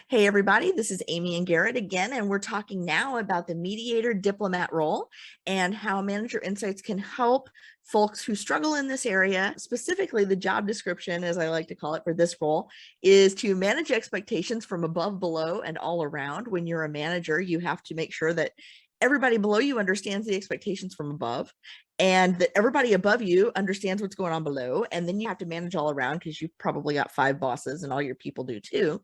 Hey, everybody, this is Amy and Garrett again, and we're talking now about the mediator diplomat role and how manager insights can help folks who struggle in this area. Specifically, the job description, as I like to call it for this role, is to manage expectations from above, below, and all around. When you're a manager, you have to make sure that everybody below you understands the expectations from above and that everybody above you understands what's going on below. And then you have to manage all around because you've probably got 5 bosses and all your people do too,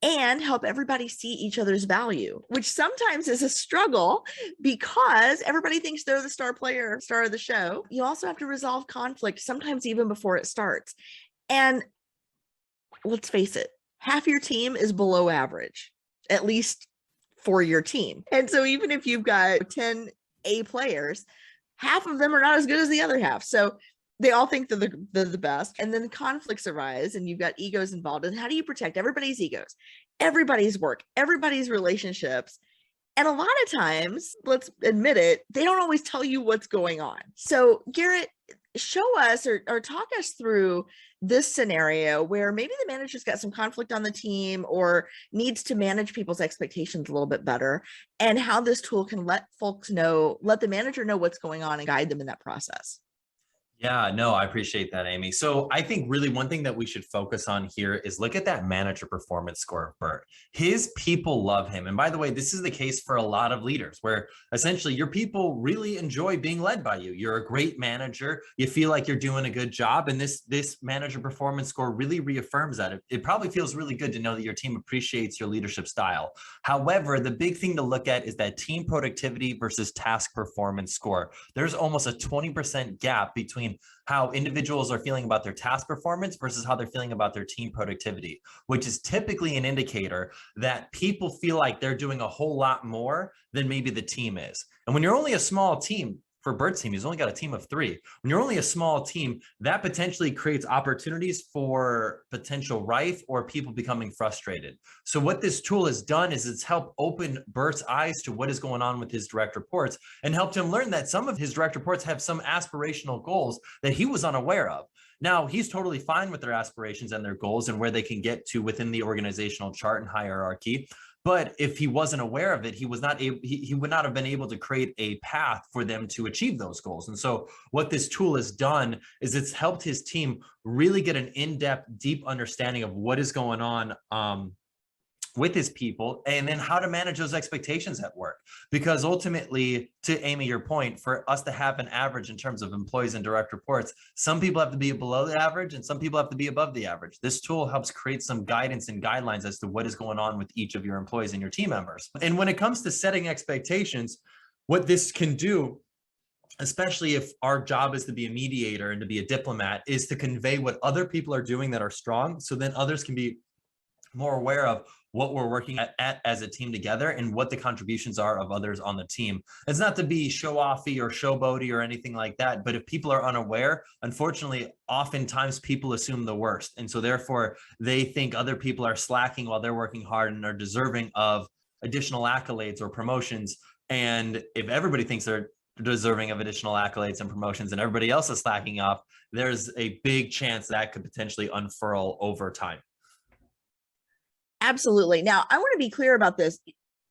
and help everybody see each other's value, which sometimes is a struggle because everybody thinks they're the star player, star of the show. You also have to resolve conflict, sometimes even before it starts. And let's face it, half your team is below average, at least for your team. And so even if you've got 10 A players, half of them are not as good as the other half. So they all think they're the best. And then conflicts arise and you've got egos involved. And how do you protect everybody's egos, everybody's work, everybody's relationships? And a lot of times, let's admit it, they don't always tell you what's going on. So Garrett, show us or talk us through this scenario where maybe the manager's got some conflict on the team or needs to manage people's expectations a little bit better, and how this tool can let folks know, let the manager know what's going on and guide them in that process. Yeah, no, I appreciate that, Amy. So I think really one thing that we should focus on here is look at that manager performance score of Bert. His people love him. And by the way, this is the case for a lot of leaders where essentially your people really enjoy being led by you. You're a great manager. You feel like you're doing a good job. And this manager performance score really reaffirms that. It probably feels really good to know that your team appreciates your leadership style. However, the big thing to look at is that team productivity versus task performance score. There's almost a 20% gap between how individuals are feeling about their task performance versus how they're feeling about their team productivity, which is typically an indicator that people feel like they're doing a whole lot more than maybe the team is. And when you're only a small team, for Bert's team, he's only got a team of 3. When you're only a small team, that potentially creates opportunities for potential rife or people becoming frustrated. So what this tool has done is it's helped open Bert's eyes to what is going on with his direct reports and helped him learn that some of his direct reports have some aspirational goals that he was unaware of. Now, he's totally fine with their aspirations and their goals and where they can get to within the organizational chart and hierarchy. But if he wasn't aware of it, he would not have been able to create a path for them to achieve those goals. And so what this tool has done is it's helped his team really get an in-depth, deep understanding of what is going on with his people, and then how to manage those expectations at work. Because ultimately, to Amy, your point, for us to have an average in terms of employees and direct reports, some people have to be below the average and some people have to be above the average. This tool helps create some guidance and guidelines as to what is going on with each of your employees and your team members. And when it comes to setting expectations, what this can do, especially if our job is to be a mediator and to be a diplomat, is to convey what other people are doing that are strong, so then others can be more aware of what we're working at as a team together and what the contributions are of others on the team. It's not to be show-offy or showboaty or anything like that, but if people are unaware, unfortunately, oftentimes people assume the worst. And so therefore, they think other people are slacking while they're working hard and are deserving of additional accolades or promotions. And if everybody thinks they're deserving of additional accolades and promotions and everybody else is slacking off, there's a big chance that could potentially unfurl over time. Absolutely. Now, I want to be clear about this.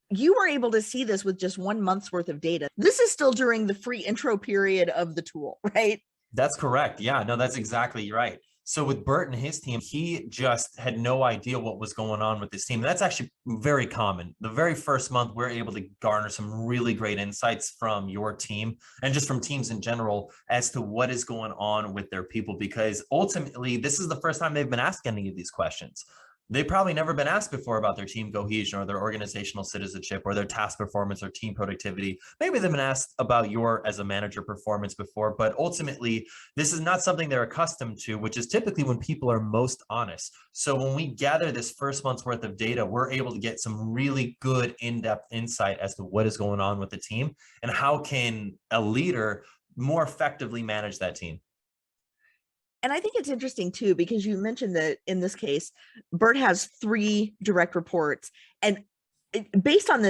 You were able to see this with just 1 month's worth of data. This is still during the free intro period of the tool, right? That's correct. Yeah, no, that's exactly right. So with Bert and his team, he just had no idea what was going on with his team. That's actually very common. The very first month, we're able to garner some really great insights from your team and just from teams in general as to what is going on with their people, because ultimately, this is the first time they've been asked any of these questions. They've probably never been asked before about their team cohesion or their organizational citizenship or their task performance or team productivity. Maybe they've been asked about your as a manager performance before, but ultimately this is not something they're accustomed to, which is typically when people are most honest. So when we gather this first month's worth of data, we're able to get some really good in-depth insight as to what is going on with the team and how can a leader more effectively manage that team. And I think it's interesting too, because you mentioned that in this case, Bert has 3 direct reports, and based on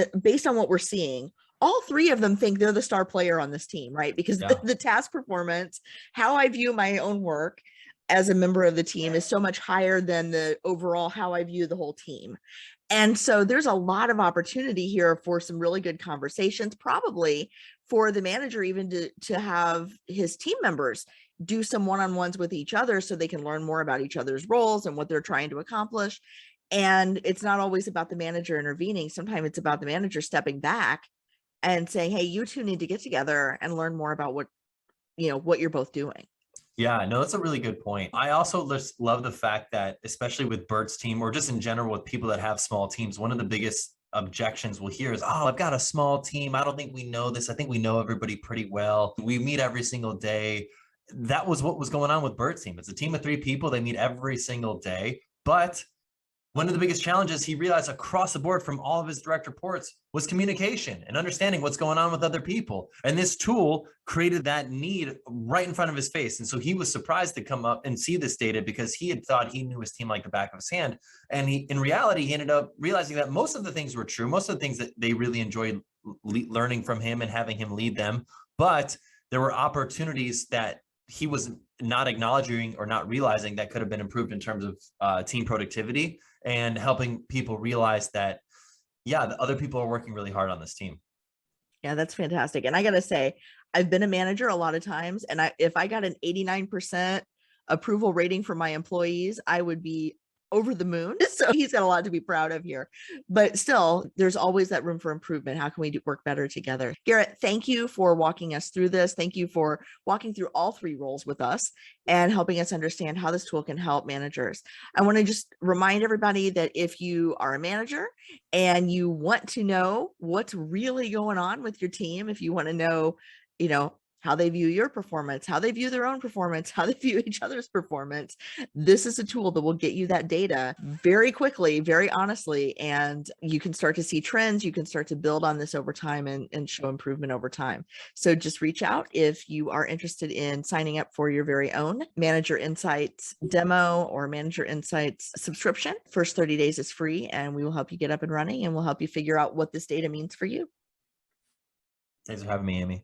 what we're seeing, all 3 of them think they're the star player on this team, right? Because the task performance, how I view my own work as a member of the team, is so much higher than the overall how I view the whole team. And so there's a lot of opportunity here for some really good conversations, probably for the manager even to have his team members do some one-on-ones with each other so they can learn more about each other's roles and what they're trying to accomplish. And it's not always about the manager intervening. Sometimes it's about the manager stepping back and saying, hey, you two need to get together and learn more about what you're both doing. Yeah, no, that's a really good point. I also just love the fact that, especially with Bert's team, or just in general with people that have small teams, one of the biggest objections we'll hear is, oh, I've got a small team. I don't think we know this. I think we know everybody pretty well. We meet every single day. That was what was going on with Bert's team. It's a team of 3 people. They meet every single day. But one of the biggest challenges he realized across the board from all of his direct reports was communication and understanding what's going on with other people. And this tool created that need right in front of his face. And so he was surprised to come up and see this data because he had thought he knew his team like the back of his hand. And in reality, he ended up realizing that most of the things were true. Most of the things that they really enjoyed learning from him and having him lead them. But there were opportunities that he was not acknowledging or not realizing that could have been improved in terms of team productivity and helping people realize that, yeah, the other people are working really hard on this team. Yeah, that's fantastic. And I got to say, I've been a manager a lot of times, and if I got an 89% approval rating from my employees, I would be over the moon. So he's got a lot to be proud of here, but still there's always that room for improvement. How can we work better together? Garrett, thank you for walking us through this. Thank you for walking through all 3 roles with us and helping us understand how this tool can help managers. I want to just remind everybody that if you are a manager and you want to know what's really going on with your team, if you want to know, how they view your performance, how they view their own performance, how they view each other's performance, this is a tool that will get you that data very quickly, very honestly, and you can start to see trends. You can start to build on this over time and show improvement over time. So just reach out if you are interested in signing up for your very own Manager Insights demo or Manager Insights subscription. First 30 days is free, and we will help you get up and running, and we'll help you figure out what this data means for you. Thanks for having me, Amy.